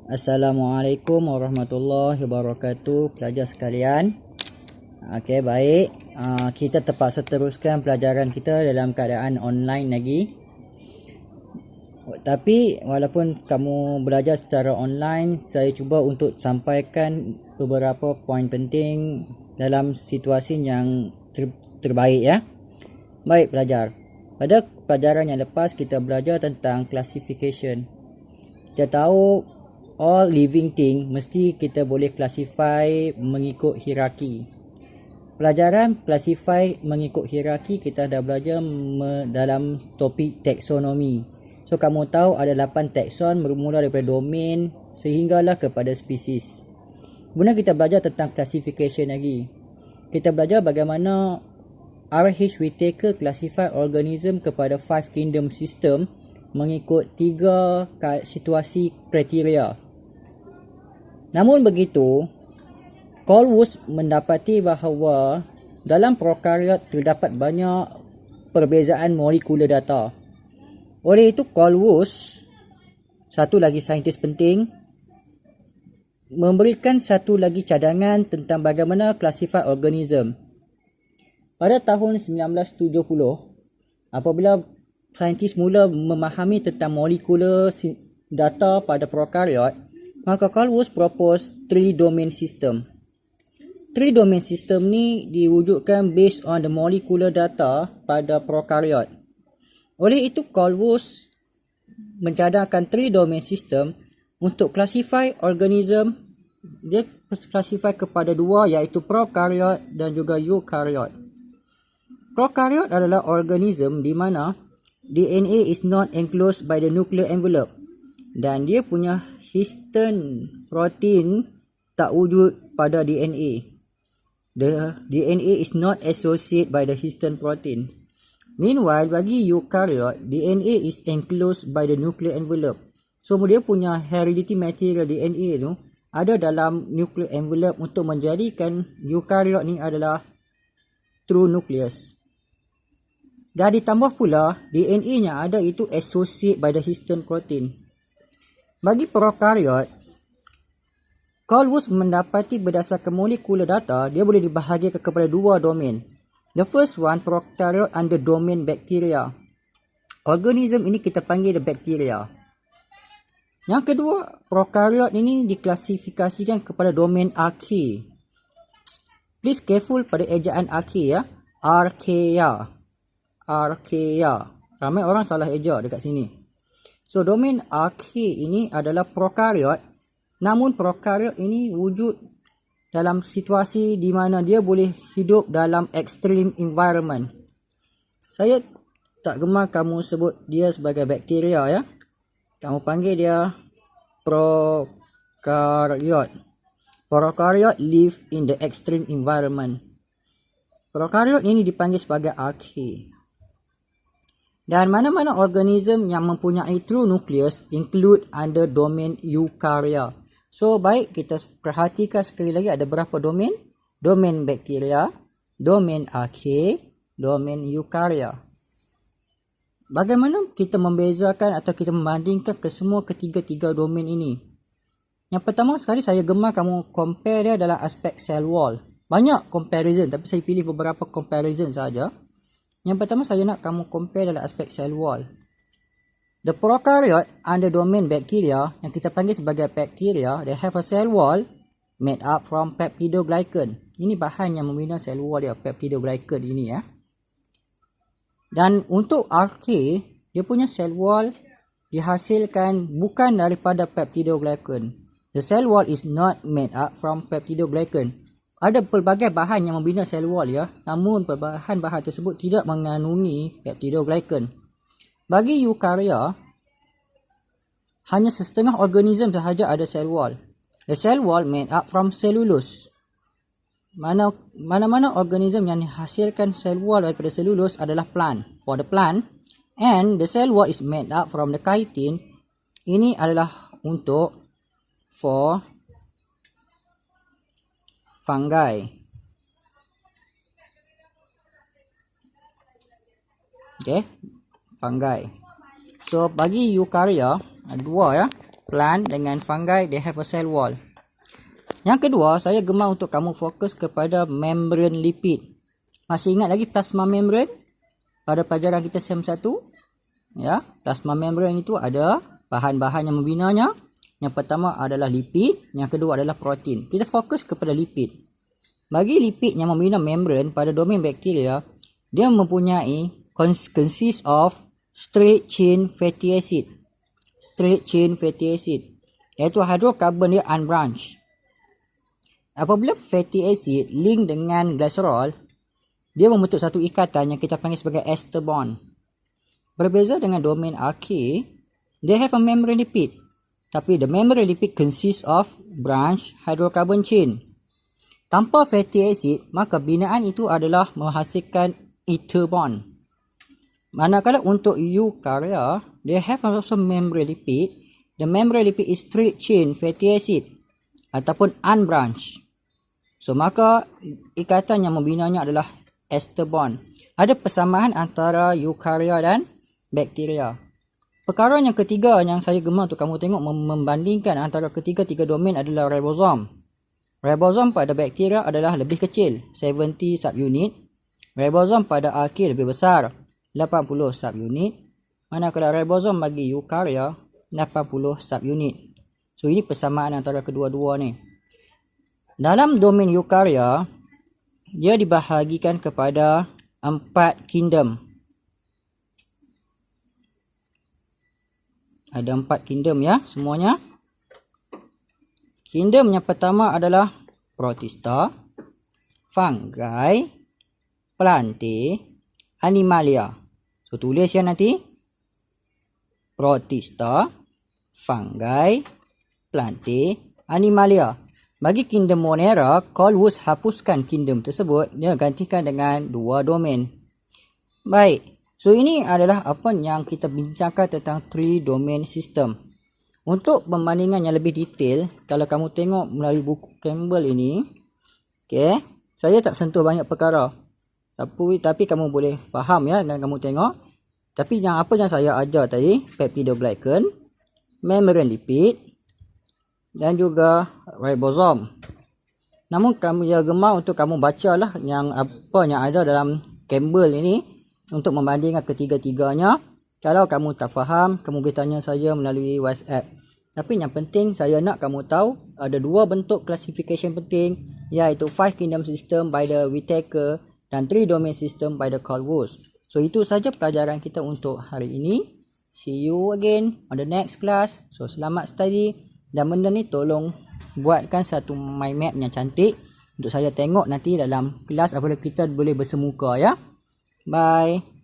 Assalamualaikum warahmatullahi wabarakatuh, pelajar sekalian. Okey, baik. Kita terpaksa teruskan pelajaran kita dalam keadaan online lagi. Tapi walaupun kamu belajar secara online, saya cuba untuk sampaikan beberapa poin penting dalam situasi yang terbaik ya. Baik pelajar. Pada pelajaran yang lepas kita belajar tentang classification. Kita tahu all living thing mesti kita boleh classify mengikut hierarki. Pelajaran classify mengikut hierarki kita dah belajar dalam topik taksonomi. So kamu tahu ada 8 taxon bermula daripada domain sehinggalah kepada spesies. Kemudian kita belajar tentang classification lagi. Kita belajar bagaimana R.H. Whittaker classify organism kepada 5 kingdom system mengikut 3 situasi kriteria. Namun begitu, Colwood mendapati bahawa dalam prokariot terdapat banyak perbezaan molekular data. Oleh itu, Colwood, satu lagi saintis penting, memberikan satu lagi cadangan tentang bagaimana classify organism. Pada tahun 1970, apabila saintis mula memahami tentang molekular data pada prokariot, maka Colwood propose 3 domain system. 3 domain system ni diwujudkan based on the molecular data pada prokariot. Oleh itu, Colwood mencadangkan 3 domain system untuk classify organism. Dia classify kepada 2, iaitu prokariot dan juga eukaryote. Prokariot adalah organism di mana DNA is not enclosed by the nuclear envelope dan dia punya histone protein tak wujud pada DNA. The DNA is not associated by the histone protein. Meanwhile, bagi eukaryote, DNA is enclosed by the nuclear envelope. So, dia punya heredity material DNA tu ada dalam nuclear envelope untuk menjadikan eukaryote ni adalah true nucleus. Dan ditambah pula, DNA-nya ada itu associated by the histone protein. Bagi prokariot, Colwood mendapati berdasarkan molekular data, dia boleh dibahagikan kepada 2 domain. The first one, prokariot under domain bacteria. Organism ini kita panggil the bacteria. Yang kedua, prokariot ini diklasifikasikan kepada domain archaea. Please careful pada ejaan archaea ya. Archaea. Archaea. Ramai orang salah eja dekat sini. So, domain archaea ini adalah prokariot. Namun, prokariot ini wujud dalam situasi di mana dia boleh hidup dalam extreme environment. Saya tak gemar kamu sebut dia sebagai bakteria ya. Kamu panggil dia prokariot. Prokariot live in the extreme environment. Prokariot ini dipanggil sebagai archaea. Dan mana-mana organism yang mempunyai true nucleus include under domain eukarya. So, baik kita perhatikan sekali lagi ada berapa domain? Domain bakteria, domain archaea, domain eukarya. Bagaimana kita membezakan atau kita membandingkan kesemua ketiga-tiga domain ini? Yang pertama sekali saya gemar kamu compare dia dalam aspek cell wall. Banyak comparison tapi saya pilih beberapa comparison saja. Yang pertama saya nak kamu compare dalam aspek cell wall. The prokaryote under domain bacteria yang kita panggil sebagai bacteria, they have a cell wall made up from peptidoglycan. Ini bahan yang membina cell wall dia, peptidoglycan ini ya. Dan untuk archaea, dia punya cell wall dihasilkan bukan daripada peptidoglycan. The cell wall is not made up from peptidoglycan. Ada pelbagai bahan yang membina sel wall ya, namun bahan-bahan tersebut tidak mengandungi peptidoglycan. Bagi eukarya, hanya setengah organism sahaja ada sel wall. The cell wall made up from cellulose. Mana-mana organism yang menghasilkan sel wall daripada cellulose adalah plant. For the plant, and the cell wall is made up from the chitin. Ini adalah untuk for fungi. Okay, fungi. So bagi eukarya ada 2 ya. plant dengan fungi, they have a cell wall. Yang kedua, saya gemar untuk kamu fokus kepada membrane lipid. Masih ingat lagi plasma membrane pada pelajaran kita SEM 1? Ya, plasma membrane itu ada bahan-bahan yang membinanya. Yang pertama adalah lipid, yang kedua adalah protein. Kita fokus kepada lipid. Bagi lipid yang membina membran pada domain bakteria, dia mempunyai consist of straight chain fatty acid. Straight chain fatty acid, iaitu hidrokarbon dia unbranched. Apabila fatty acid link dengan glycerol, dia membentuk satu ikatan yang kita panggil sebagai ester bond. Berbeza dengan domain archaea, they have a membrane lipid. Tapi the membrane lipid consists of branched hydrocarbon chain. Tanpa fatty acid, maka binaan itu adalah menghasilkan ether bond. Manakala untuk eukarya, they have also membrane lipid. The membrane lipid is straight chain fatty acid ataupun unbranched. So maka ikatan yang membinanya adalah ester bond. Ada persamaan antara eukarya dan bakteria. Perkara yang ketiga yang saya gemar untuk kamu tengok membandingkan antara ketiga-tiga domain adalah ribosom. Ribosom pada bakteria adalah lebih kecil, 70 subunit. Ribosom pada archaea lebih besar, 80 subunit. Manakala ribosom bagi eukarya 80 subunit. So ini persamaan antara kedua-dua ni. Dalam domain eukarya, dia dibahagikan kepada 4 kingdom. Ada 4 kingdom ya, semuanya. Kingdom yang pertama adalah protista, fungi, plantae, animalia. So tulis ya nanti. Protista, fungi, plantae, animalia. Bagi kingdom Monera, Colwood hapuskan kingdom tersebut, dia gantikan dengan 2 domain. Baik. So ini adalah apa yang kita bincangkan tentang 3 domain system. Untuk pembandingan yang lebih detail, kalau kamu tengok melalui buku Campbell ini, okay, saya tak sentuh banyak perkara. Tapi kamu boleh faham ya dan kamu tengok. Tapi apa yang saya ajar tadi, peptidoglycan, membrane lipid dan juga ribosom. Namun kamu ya gemar untuk kamu bacalah yang apa yang ada dalam Campbell ini untuk membandingkan ketiga-tiganya. Kalau kamu tak faham, kamu boleh tanya saya melalui WhatsApp. Tapi yang penting saya nak kamu tahu ada 2 bentuk classification penting, iaitu 5 kingdom system by the Whittaker dan 3 domain system by the Colwood. So itu saja pelajaran kita untuk hari ini. See you again on the next class. So selamat study dan benda ni tolong buatkan satu mind map yang cantik untuk saya tengok nanti dalam kelas apabila kita boleh bersemuka ya. Bye.